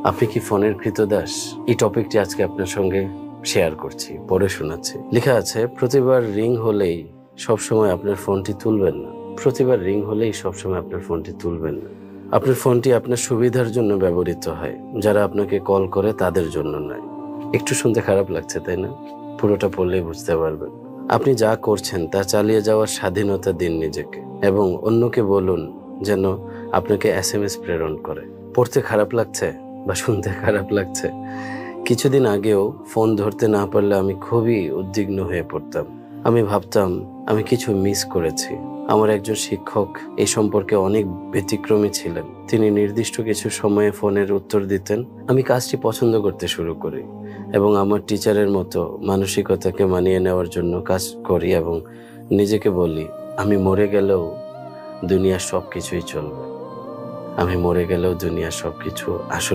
আপনি কি ফোনের কৃতদাস? এই টপিকটি আজকে আপনার সঙ্গে শেয়ার করছি, পড়ে শোনাচ্ছি। লেখা আছে, প্রতিবার রিং হলেই সবসময় আপনার ফোনটি তুলবেন না। প্রতিবার রিং হলেই সবসময় আপনার ফোনটি তুলবেন না। আপনার ফোনটি আপনার সুবিধার জন্য ব্যবহৃত হয়, যারা আপনাকে কল করে তাদের জন্য নয়। একটু শুনতে খারাপ লাগছে, তাই না? পুরোটা পড়লেই বুঝতে পারবেন। আপনি যা করছেন তা চালিয়ে যাওয়ার স্বাধীনতা দিন নিজেকে, এবং অন্যকে বলুন যেন আপনাকে SMS প্রেরণ করে। পড়তে খারাপ লাগছে বা শুনতে খারাপ লাগছে? কিছুদিন আগেও ফোন ধরতে না পারলে আমি খুবই উদ্বিগ্ন হয়ে পড়তাম। আমি ভাবতাম আমি কিছু মিস করেছি। আমার একজন শিক্ষক এই সম্পর্কে অনেক ব্যতিক্রমী ছিলেন। তিনি নির্দিষ্ট কিছু সময়ে ফোনের উত্তর দিতেন। আমি কাজটি পছন্দ করতে শুরু করি এবং আমার টিচারের মতো মানসিকতাকে মানিয়ে নেওয়ার জন্য কাজ করি এবং নিজেকে বলি, আমি মরে গেলেও দুনিয়ার সবকিছুই চলবে। আমি মরে গেলেও দুনিয়ার সবকিছু আসলে